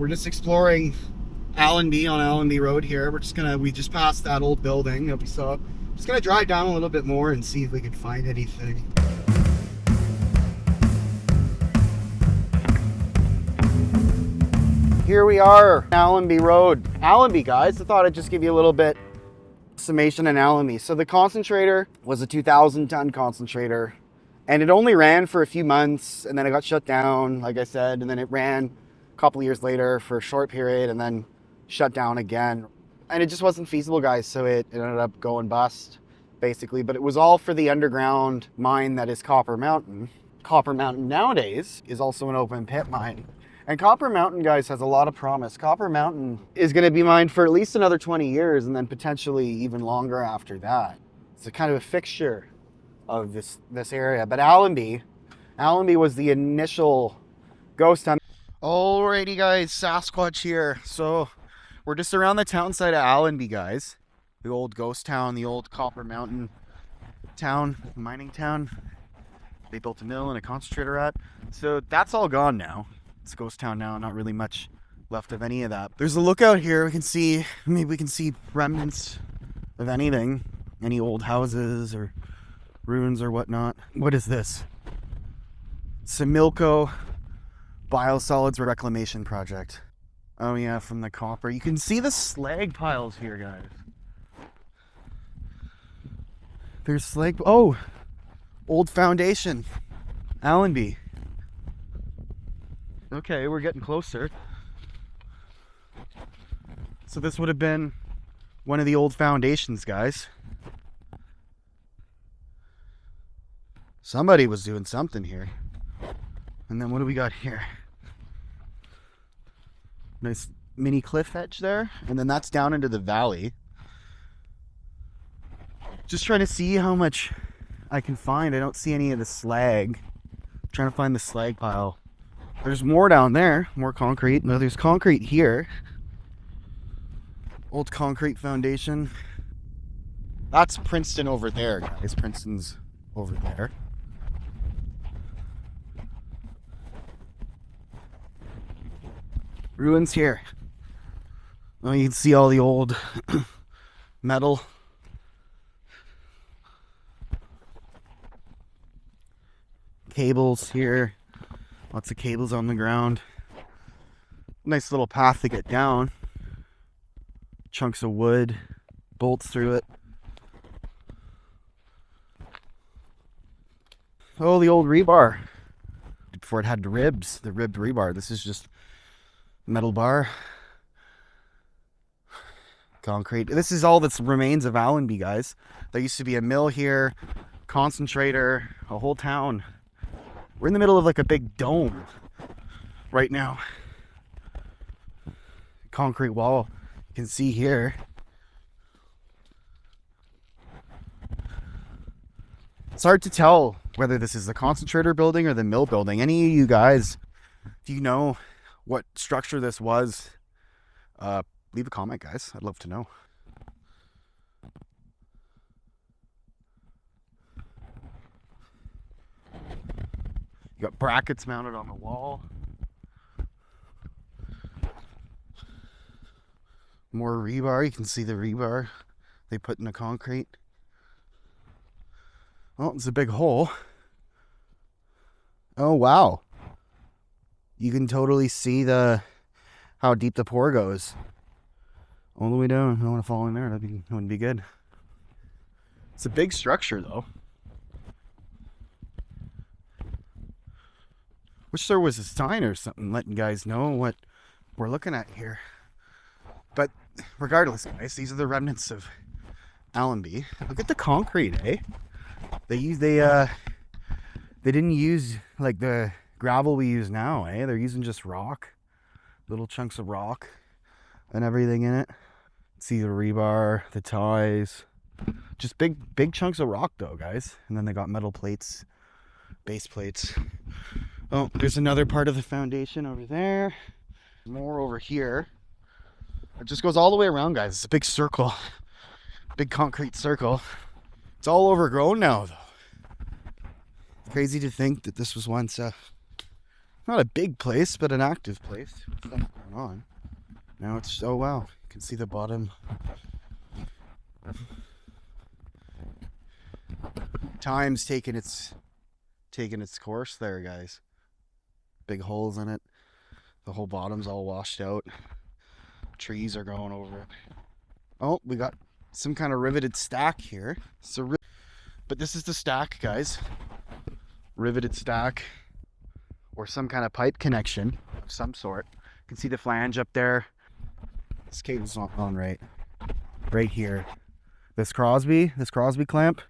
We're just exploring Allenby on Allenby Road here. We just passed that old building that we saw. Just gonna drive down a little bit more and see if we can find anything. Here we are, Allenby Road. Allenby, guys, I thought I'd just give you a little bit summation on Allenby. So the Concentrator was a 2,000-ton concentrator, and it only ran for a few months, and then it got shut down, like I said, and then it ran a couple of years later for a short period, and then shut down again. And it just wasn't feasible, guys, so it ended up going bust, basically. But it was all for the underground mine that is Copper Mountain. Copper Mountain nowadays is also an open pit mine. And Copper Mountain, guys, has a lot of promise. Copper Mountain is going to be mined for at least another 20 years and then potentially even longer after that. It's a kind of a fixture of this area. But Allenby was the initial ghost town. Alrighty, guys, Sasquatch here. So we're just around the town side of Allenby, guys. The old ghost town, the old Copper Mountain town, mining town. They built a mill and a concentrator at. So that's all gone now. It's a ghost town now, not really much left of any of that. There's a lookout here. Maybe we can see remnants of anything, any old houses or ruins or whatnot. What is this? Similkameen Biosolids Reclamation Project. Oh yeah, from the copper. You can see the slag piles here, guys. There's slag. Oh, old foundation, Allenby. Okay, we're getting closer. So this would have been one of the old foundations, guys. Somebody was doing something here. And then what do we got here? Nice mini cliff edge there. And then that's down into the valley. Just trying to see how much I can find. I don't see any of the slag. I'm trying to find the slag pile. There's more down there, more concrete. No, there's concrete here. Old concrete foundation. That's Princeton over there, guys. Princeton's over there. Ruins here. Oh, you can see all the old metal. Cables here. Lots of cables on the ground. Nice little path to get down. Chunks of wood, bolts through it. Oh, the old rebar. Before it had the ribbed rebar. This is just metal bar. Concrete. This is all that remains of Allenby, guys. There used to be a mill here, concentrator, a whole town. We're in the middle of like a big dome right now. Concrete wall, you can see here. It's hard to tell whether this is the concentrator building or the mill building. Any of you guys, if you know what structure this was, leave a comment, guys. I'd love to know. You got brackets mounted on the wall. More rebar. You can see the rebar they put in the concrete. Oh, it's a big hole. Oh, wow. You can totally see how deep the pour goes. All the way down. I don't want to fall in there. That wouldn't be good. It's a big structure, though. Wish there was a sign or something letting guys know what we're looking at here. But regardless, guys, these are the remnants of Allenby. Look at the concrete, eh? They didn't use like the gravel we use now, eh? They're using just rock, little chunks of rock and everything in it. See the rebar, the ties, just big chunks of rock though, guys. And then they got metal plates, base plates. Oh, there's another part of the foundation over there. More over here. It just goes all the way around, guys. It's a big circle. Big concrete circle. It's all overgrown now, though. Crazy to think that this was once Not a big place, but an active place. What's going on? Now it's, oh wow, you can see the bottom. Time's taking its course there, guys. Big holes in it. The whole bottom's all washed out. Trees are going over it. Oh, we got some kind of riveted stack here. But this is the stack, guys. Riveted stack, or some kind of pipe connection of some sort. You can see the flange up there. This cable's not on right here. This Crosby clamp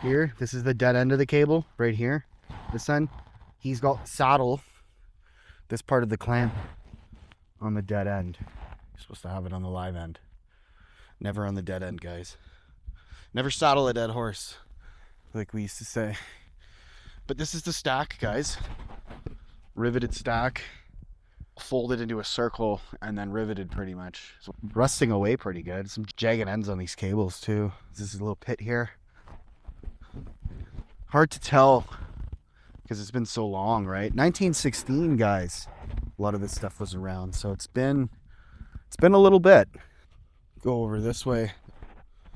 here. This is the dead end of the cable right here. This end, he's got saddle this part of the clamp on the dead end. You're supposed to have it on the live end. Never on the dead end, guys. Never saddle a dead horse, like we used to say. But this is the stack, guys. Riveted stack, folded into a circle and then riveted pretty much. So rusting away pretty good. Some jagged ends on these cables too. This is a little pit here. Hard to tell because it's been so long, right? 1916, guys. A lot of this stuff was around, so it's been a little bit. Go over this way.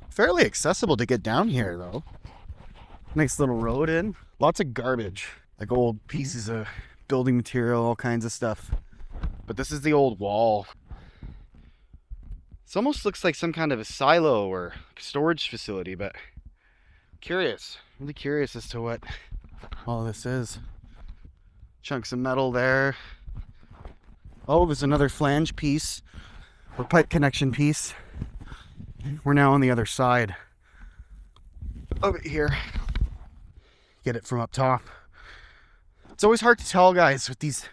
Fairly accessible to get down here though. Nice little road in. Lots of garbage, like old pieces of building material, all kinds of stuff. But this is the old wall. This almost looks like some kind of a silo or storage facility, but really curious as to what all this is. Chunks of metal there. Oh, there's another flange piece or pipe connection piece. We're now on the other side of it here. Get it from up top. It's always hard to tell, guys, with these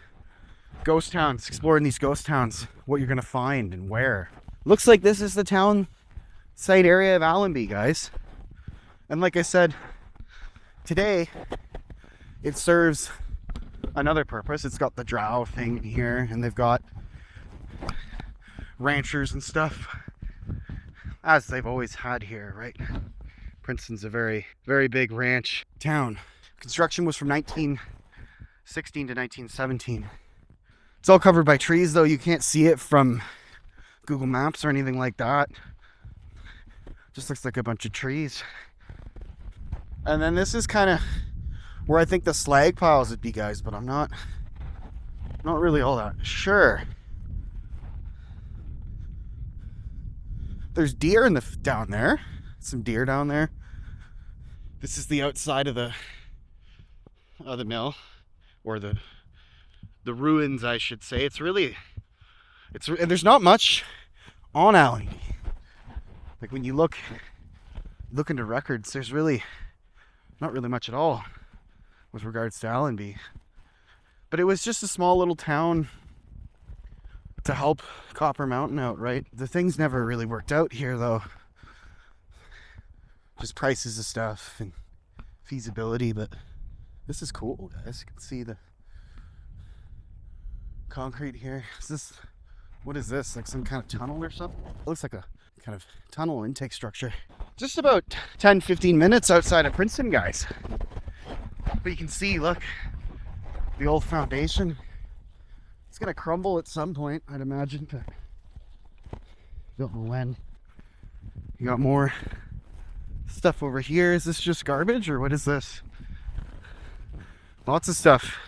ghost towns, exploring these ghost towns, what you're gonna find and where. Looks like this is the town site area of Allenby, guys. And like I said, today it serves another purpose. It's got the drow thing here, and they've got ranchers and stuff, as they've always had here, right? Princeton's a very, very big ranch town. Construction was from 1916 to 1917. It's all covered by trees, though. You can't see it from Google Maps or anything like that. Just looks like a bunch of trees. And then this is kind of where I think the slag piles would be, guys, but I'm not really all that sure. There's deer down there. Some deer down there. This is the outside of the mill, or the ruins, I should say. And there's not much on Allenby. Like when you look into records, there's really not really much at all with regards to Allenby. But it was just a small little town to help Copper Mountain out, right? The things never really worked out here, though. Just prices of stuff and feasibility, but this is cool, guys. You can see the concrete here. What is this? Like some kind of tunnel or something? It looks like a kind of tunnel intake structure. Just about 10-15 minutes outside of Princeton, guys. But you can see, look, the old foundation. It's gonna crumble at some point, I'd imagine, but don't know when. You got more stuff over here. Is this just garbage, or what is this? Lots of stuff.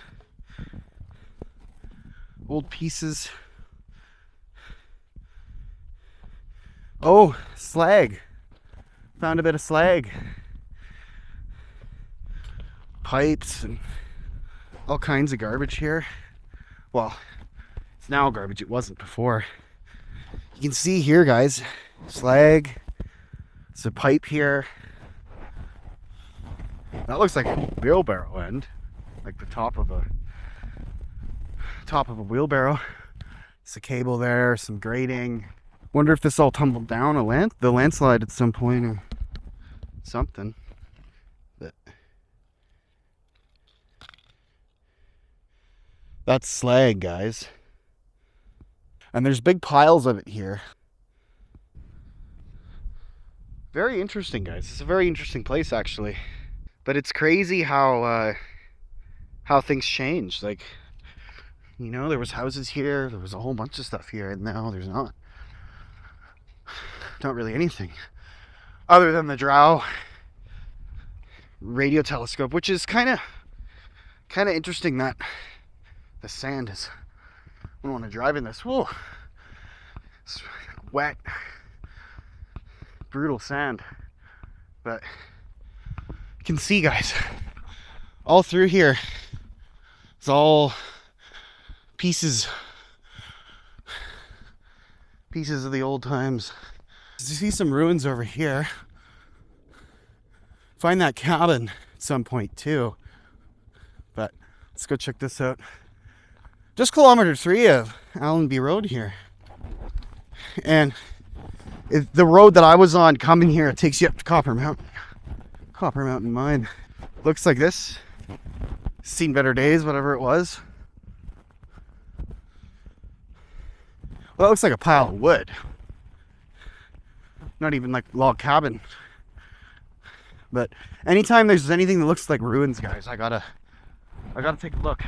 Old pieces. Oh, slag. Found a bit of slag. Pipes and all kinds of garbage here. Well, it's now garbage. It wasn't before. You can see here, guys, slag. It's a pipe here. That looks like a wheelbarrow end, like the top of a wheelbarrow. It's a cable there, some grating. Wonder if this all tumbled down the landslide at some point or something. But that's slag, guys. And there's big piles of it here. Very interesting, guys. It's a very interesting place, actually. But it's crazy how things change. Like You know, there was houses here, there was a whole bunch of stuff here, and now there's not. Not really anything. Other than the Drow radio telescope, which is kind of interesting that the sand is... I don't want to drive in this. Whoa. It's wet. Brutal sand. But you can see, guys, all through here, it's all pieces of the old times. You see some ruins over here. Find that cabin at some point too. But let's go check this out. Just kilometer 3 of Allenby Road here. And the road that I was on coming here, it takes you up to Copper Mountain Mine. Looks like this. Seen better days, whatever it was. Well, that looks like a pile of wood. Not even like a log cabin. But anytime there's anything that looks like ruins, guys, I gotta take a look.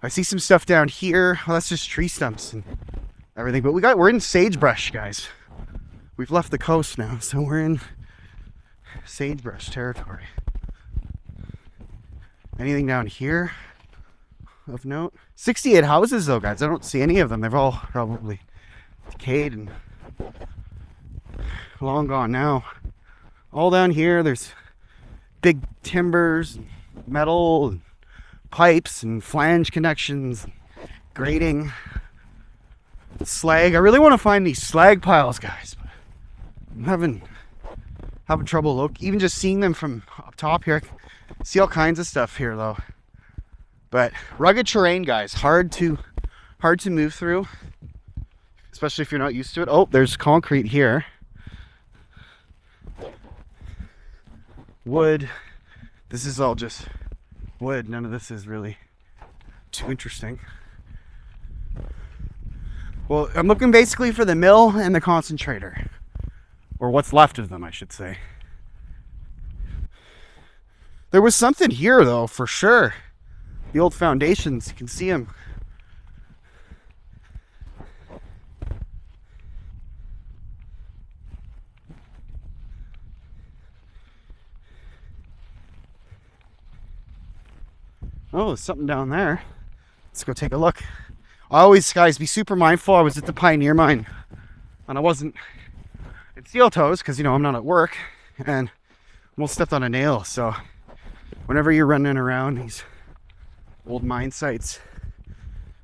I see some stuff down here. Well, that's just tree stumps and everything. But we're in sagebrush, guys. We've left the coast now, so we're in sagebrush territory. Anything down here of note? 68 houses though, guys. I don't see any of them. They've all probably decayed and long gone now. All down here, there's big timbers, and metal, and pipes, and flange connections, grating, slag. I really want to find these slag piles, guys. But I'm having trouble even just seeing them from up top here. I see all kinds of stuff here, though. But rugged terrain, guys. Hard to move through, especially if you're not used to it. Oh, there's concrete here. Wood. This is all just wood. None of this is really too interesting. Well, I'm looking basically for the mill and the concentrator, or what's left of them, I should say. There was something here though, for sure. The old foundations, you can see them. Oh, there's something down there. Let's go take a look. I always, guys, be super mindful. I was at the Pioneer Mine and I wasn't in steel toes because, you know, I'm not at work and almost stepped on a nail. So whenever you're running around these old mine sites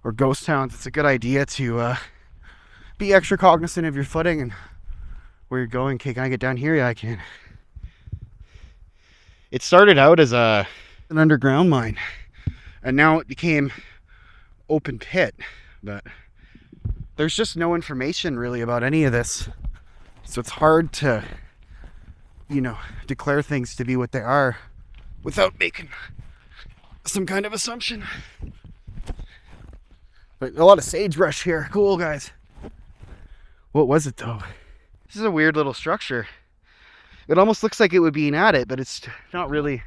or ghost towns, it's a good idea to be extra cognizant of your footing and where you're going. Okay, can I get down here? Yeah, I can. It started out as an underground mine, and now it became open pit, but there's just no information really about any of this, so it's hard to, you know, declare things to be what they are without making some kind of assumption. But a lot of sagebrush here. Cool, guys. What was it though? This is a weird little structure. It almost looks like it would be an attic, but it's not really.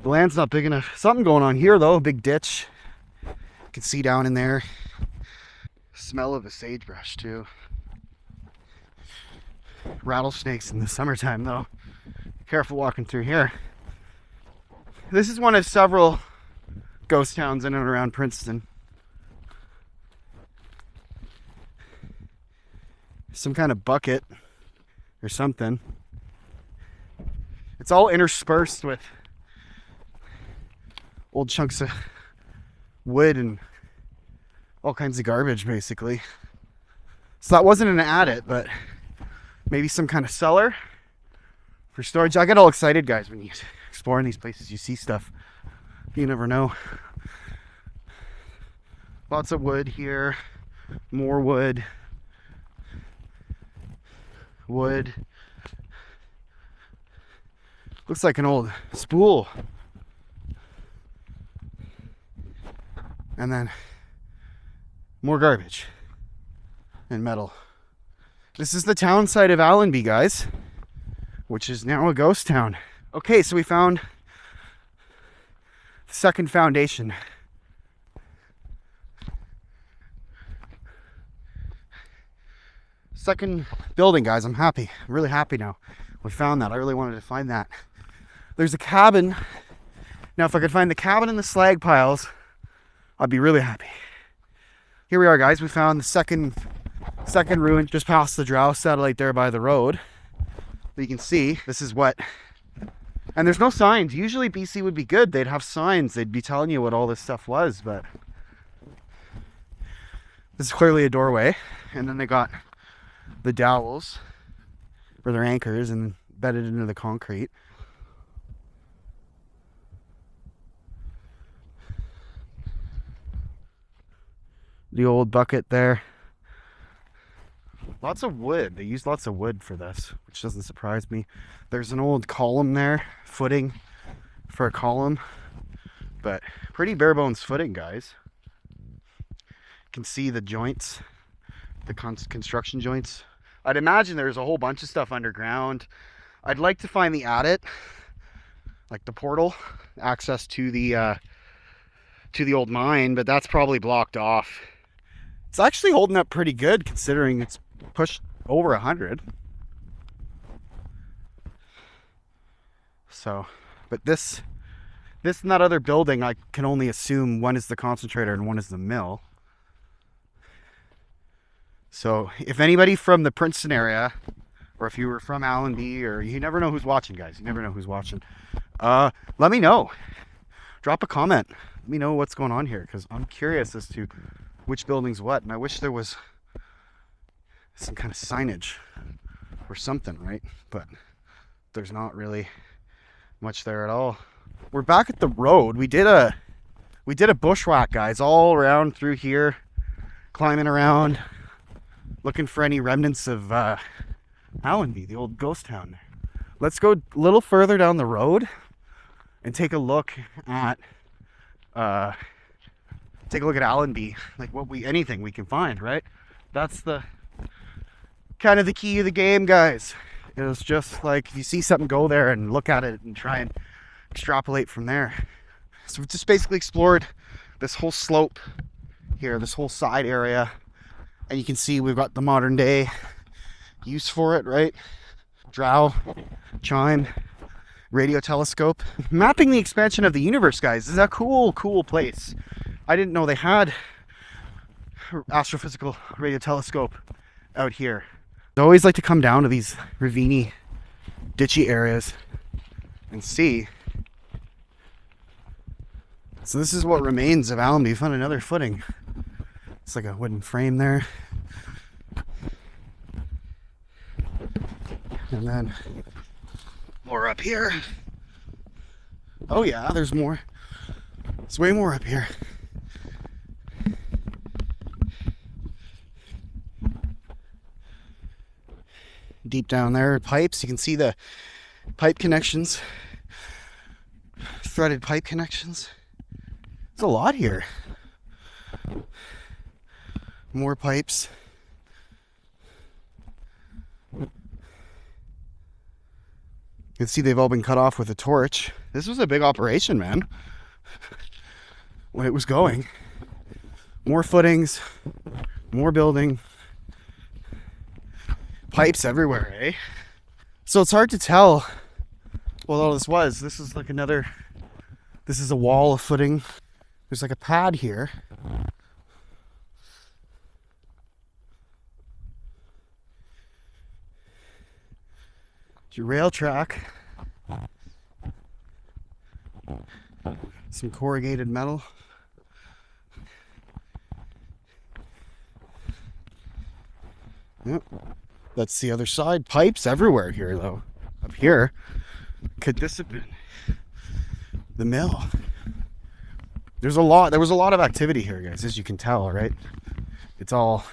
The land's not big enough. Something going on here though, a big ditch. You can see down in there. Smell of the sagebrush too. Rattlesnakes in the summertime though. Careful walking through here. This is one of several ghost towns in and around Princeton. Some kind of bucket or something. It's all interspersed with old chunks of wood and all kinds of garbage, basically. So that wasn't an attic, but maybe some kind of cellar for storage. I get all excited, guys, when you explore in these places. You see stuff you never know. Lots of wood here. More wood. Wood. Looks like an old spool. And then more garbage and metal. This is the town site of Allenby, guys, which is now a ghost town. Okay, so we found the second foundation. second building, guys. I'm happy. I'm really happy now. We found that. I really wanted to find that. There's a cabin. Now, if I could find the cabin and the slag piles, I'd be really happy. Here we are, guys. We found the second ruin just past the Drow satellite there by the road. But you can see this is what, and there's no signs. Usually BC would be good. They'd have signs. They'd be telling you what all this stuff was, but this is clearly a doorway. And then they got the dowels for their anchors and bedded into the concrete. The old bucket there. Lots of wood. They used lots of wood for this, which doesn't surprise me. There's an old column there, footing for a column, but pretty bare bones footing, guys. You can see the joints, the construction joints. I'd imagine there's a whole bunch of stuff underground. I'd like to find the adit, like the portal, access to the old mine, but that's probably blocked off. It's actually holding up pretty good considering it's pushed over 100. So, but this and that other building, I can only assume one is the concentrator and one is the mill. So if anybody from the Princeton area, or if you were from Allenby, or you never know who's watching, guys, you never know who's watching, let me know. Drop a comment. Let me know what's going on here, because I'm curious as to which building's what, and I wish there was some kind of signage or something, right? But there's not really much there at all. We're back at the road. We did a bushwhack, guys, all around through here, climbing around, looking for any remnants of Allenby, the old ghost town. Let's go a little further down the road and take a look at Allenby, like anything we can find, right? That's the kind of the key of the game, guys. It's just like if you see something, go there and look at it and try and extrapolate from there. So we've just basically explored this whole slope here, this whole side area, and you can see we've got the modern day use for it, right? Drow, chime, radio telescope. Mapping the expansion of the universe, guys. This is a cool place. I didn't know they had astrophysical radio telescope out here. I always like to come down to these ravine-y, ditchy areas and see. So this is what remains of Allenby. We found another footing. It's like a wooden frame there. And then more up here. Oh yeah, there's more. There's way more up here. Deep down there, pipes. You can see the pipe connections, threaded pipe connections. There's a lot here. More pipes. You can see they've all been cut off with a torch. This was a big operation, man. When it was going. More footings, more building. Pipes everywhere, eh? So it's hard to tell what all this was. This is like this is a wall of footing. There's like a pad here. It's your rail track. Some corrugated metal. Yep. That's the other side. Pipes everywhere here, though. Up here. Could this have been the mill? There was a lot of activity here, guys, as you can tell, right? It's all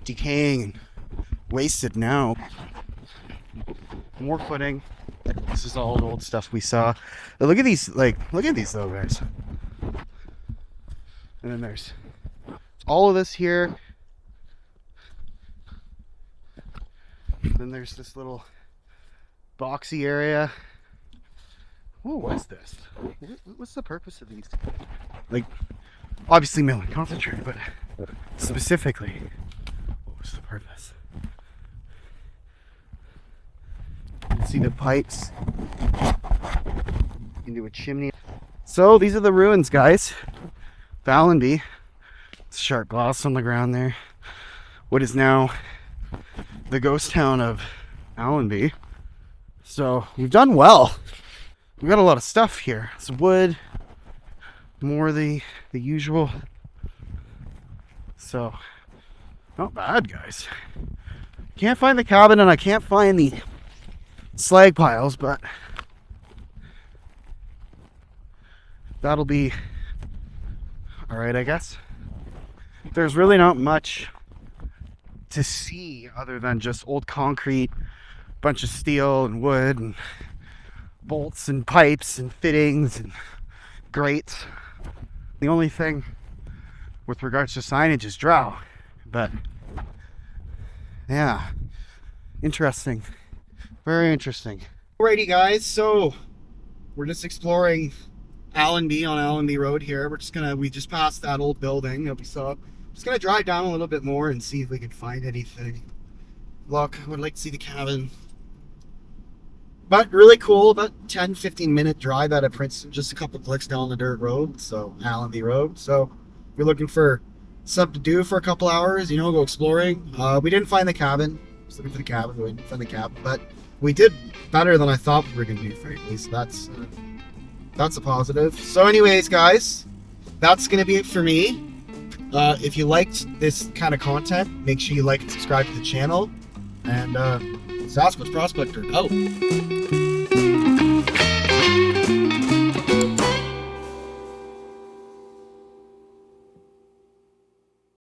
decaying and wasted now. More footing. This is all old stuff we saw. But look at these, though, guys. And then there's all of this here. Then there's this little boxy area. What was this? What's the purpose of these? Like, obviously mill and concentrate, but specifically, purpose. You can see the pipes into a chimney. So these are the ruins, guys, of Allenby. Sharp gloss on the ground there. What is now the ghost town of Allenby. So we've done well. We've got a lot of stuff here. Some wood, more the usual. So not bad, guys. Can't find the cabin and I can't find the slag piles, but that'll be all right, I guess. There's really not much to see other than just old concrete, bunch of steel and wood and bolts and pipes and fittings and grates. The only thing with regards to signage is drow, but yeah, interesting, very interesting. Alrighty, guys, so we're just exploring Allenby on Allenby Road here. We just passed that old building that we saw. Just gonna drive down a little bit more and see if we can find anything. Look, I would like to see the cabin. But really cool, about 10-15 minute drive out of Princeton, just a couple clicks down the dirt road, so Allenby Road. So we're looking for something to do for a couple hours, you know, go exploring. We didn't find the cabin. Just looking for the cabin, we didn't find the cabin, but we did better than I thought we were gonna do, frankly. So that's a positive. So anyways, guys, that's gonna be it for me. If you liked this kind of content, make sure you like and subscribe to the channel. And Sasquatch Prospector out.